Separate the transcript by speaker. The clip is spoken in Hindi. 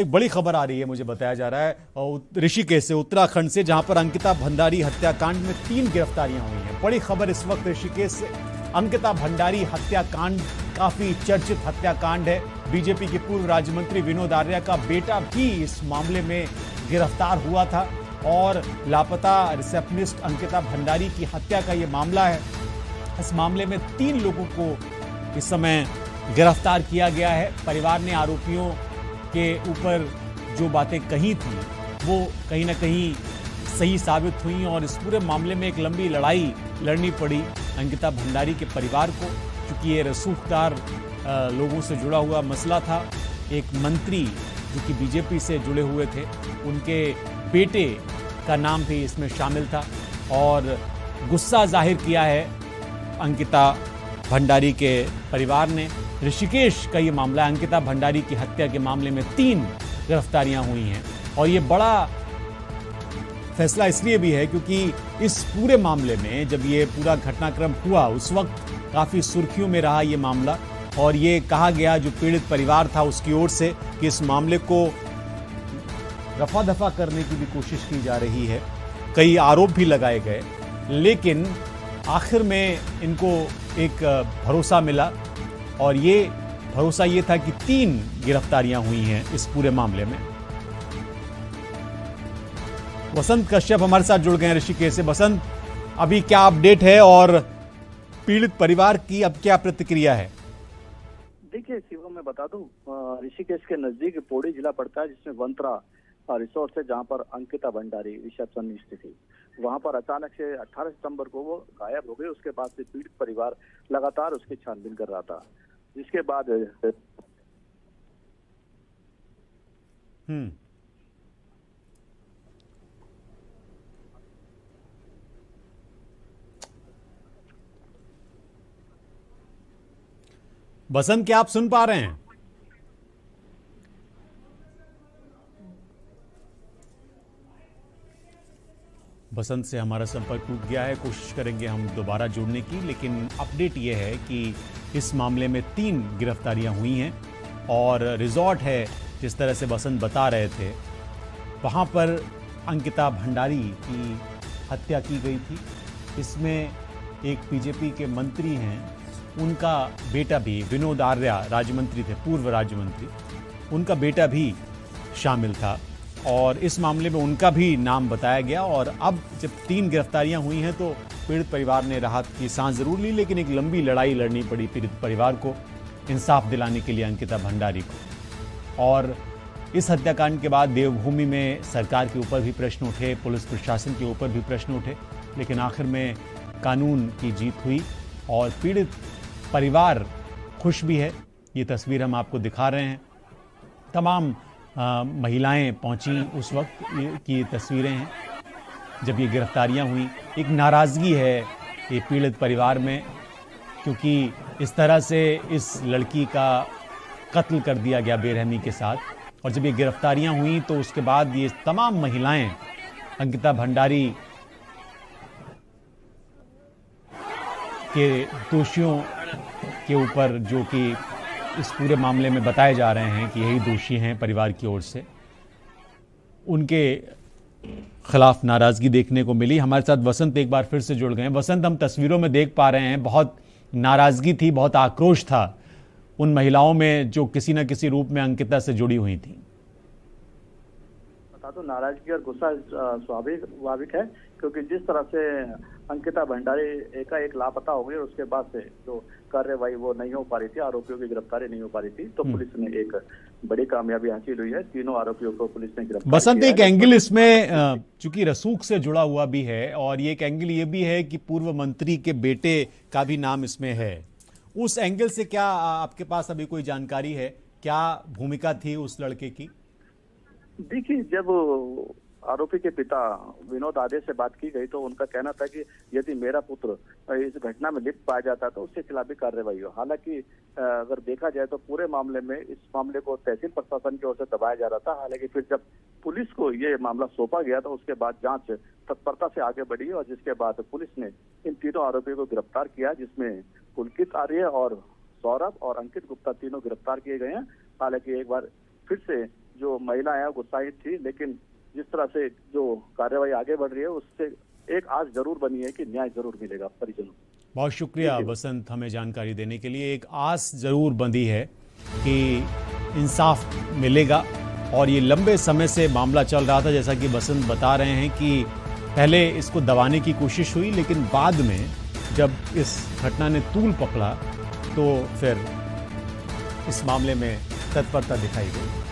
Speaker 1: एक बड़ी खबर आ रही है, मुझे बताया जा रहा है ऋषिकेश से, उत्तराखंड से, जहां पर अंकिता भंडारी हत्याकांड में 3 गिरफ्तारियां हुई हैं। बड़ी खबर इस वक्त ऋषिकेश से। अंकिता भंडारी हत्याकांड काफी चर्चित हत्याकांड है। बीजेपी के पूर्व राज्य मंत्री विनोद आर्या का बेटा भी इस मामले में गिरफ्तार हुआ था और लापता रिसेप्शनिस्ट अंकिता भंडारी की हत्या का यह मामला है। इस मामले में 3 लोगों को इस समय गिरफ्तार किया गया है। परिवार ने आरोपियों के ऊपर जो बातें कही थी वो कहीं ना कहीं सही साबित हुई और इस पूरे मामले में एक लंबी लड़ाई लड़नी पड़ी अंकिता भंडारी के परिवार को, क्योंकि ये रसूखदार लोगों से जुड़ा हुआ मसला था। एक मंत्री जो कि बीजेपी से जुड़े हुए थे, उनके बेटे का नाम भी इसमें शामिल था और गुस्सा जाहिर किया है अंकिता भंडारी के परिवार ने। ऋषिकेश का ये मामला, अंकिता भंडारी की हत्या के मामले में 3 गिरफ्तारियां हुई हैं और ये बड़ा फैसला इसलिए भी है क्योंकि इस पूरे मामले में जब ये पूरा घटनाक्रम हुआ उस वक्त काफी सुर्खियों में रहा ये मामला और ये कहा गया जो पीड़ित परिवार था उसकी ओर से कि इस मामले को रफा दफा करने की भी कोशिश की जा रही है। कई आरोप भी लगाए गए, लेकिन आखिर में इनको एक भरोसा मिला और ये भरोसा ये था कि 3 गिरफ्तारियां हुई हैं इस पूरे मामले में। वसंत कश्यप हमारे साथ जुड़ गए हैं ऋषिकेश से। वसंत, अभी क्या अपडेट है और पीड़ित परिवार की अब क्या प्रतिक्रिया है?
Speaker 2: देखिए शिवम, मैं बता दूं, ऋषिकेश के नजदीक पौड़ी जिला पड़ता है, जिसमें वंतरा रिसोर्ट है, जहां पर अंकिता भंडारी रिसेप्शनिस्ट थी। वहां पर अचानक से 18 सितंबर को वो गायब हो गई। उसके बाद से पीड़ित परिवार लगातार उसकी छानबीन कर रहा था, जिसके बाद
Speaker 1: बसंत, क्या आप सुन पा रहे हैं? बसंत से हमारा संपर्क टूट गया है। कोशिश करेंगे हम दोबारा जुड़ने की, लेकिन अपडेट यह है कि इस मामले में 3 गिरफ्तारियां हुई हैं और रिजॉर्ट है, जिस तरह से बसंत बता रहे थे, वहां पर अंकिता भंडारी की हत्या की गई थी। इसमें एक बीजेपी के मंत्री हैं, उनका बेटा भी, विनोद आर्या राज्य मंत्री थे, पूर्व राज्य मंत्री, उनका बेटा भी शामिल था और इस मामले में उनका भी नाम बताया गया। और अब जब 3 गिरफ्तारियां हुई हैं तो पीड़ित परिवार ने राहत की सांस जरूर ली, लेकिन एक लंबी लड़ाई लड़नी पड़ी पीड़ित परिवार को इंसाफ दिलाने के लिए अंकिता भंडारी को। और इस हत्याकांड के बाद देवभूमि में सरकार के ऊपर भी प्रश्न उठे, पुलिस प्रशासन के ऊपर भी प्रश्न उठे, लेकिन आखिर में कानून की जीत हुई और पीड़ित परिवार खुश भी है। ये तस्वीर हम आपको दिखा रहे हैं, तमाम महिलाएं पहुंची उस वक्त की ये तस्वीरें हैं जब ये गिरफ्तारियां हुई। एक नाराज़गी है ये पीड़ित परिवार में, क्योंकि इस तरह से इस लड़की का कत्ल कर दिया गया बेरहमी के साथ। और जब ये गिरफ्तारियां हुई तो उसके बाद ये तमाम महिलाएं अंकिता भंडारी के दोषियों के ऊपर, जो कि इस पूरे मामले में बताए जा रहे हैं कि यही दोषी हैं परिवार की ओर से, उनके खिलाफ नाराजगी देखने को मिली। हमारे साथ वसंत एक बार फिर से जुड़ गए हैं। वसंत, हम तस्वीरों में देख पा रहे हैं बहुत नाराजगी थी, बहुत आक्रोश था उन महिलाओं में जो किसी न किसी रूप में अंकिता से जुड़ी हुई थी।
Speaker 2: बता दो, नाराजगी और गुस्सा स्वाभाविक है, क्योंकि जिस तरह से अंकिता भंडारी एकाएक लापता हो गई और उसके बाद से जो कार्रवाई वो नहीं हो पा रही थी, आरोपियों की गिरफ्तारी नहीं हो पा रही थी, तो पुलिस ने एक बड़ी कामयाबी हासिल हुई है। 3 आरोपियों को पुलिस ने गिरफ्तार
Speaker 1: बसंत,
Speaker 2: किया
Speaker 1: एक एंगल इसमें चूंकि रसूख से जुड़ा हुआ भी है और ये एक एंगल ये भी है कि पूर्व मंत्री के बेटे का भी नाम इसमें है। उस एंगल से क्या आपके पास अभी कोई जानकारी है? क्या भूमिका थी उस लड़के की?
Speaker 2: देखिए, जब आरोपी के पिता विनोद आर्य से बात की गई तो उनका कहना था कि यदि मेरा पुत्र इस घटना में लिप्त पाया जाता तो उसके खिलाफ भी कार्रवाई हो। हालांकि अगर देखा जाए तो पूरे मामले में इस मामले को तहसील प्रशासन की ओर से दबाया जा रहा था। हालांकि फिर जब पुलिस को ये मामला सौंपा गया तो उसके बाद जांच तत्परता से आगे बढ़ी और जिसके बाद पुलिस ने इन 3 आरोपियों को गिरफ्तार किया, जिसमें पुलकित आर्य और सौरभ और अंकित गुप्ता तीनों गिरफ्तार किए गए हैं। हालांकि एक बार फिर से जो महिला है उत्साहित थी, लेकिन जिस तरह से जो कार्रवाई आगे बढ़ रही है उससे एक आस जरूर बनी है कि न्याय जरूर मिलेगा परिजनों को।
Speaker 1: बहुत शुक्रिया बसंत हमें जानकारी देने के लिए। एक आस जरूर बंधी है कि इंसाफ मिलेगा, और ये लंबे समय से मामला चल रहा था। जैसा कि बसंत बता रहे हैं कि पहले इसको दबाने की कोशिश हुई, लेकिन बाद में जब इस घटना ने तूल पकड़ा तो फिर इस मामले में तत्परता दिखाई गई।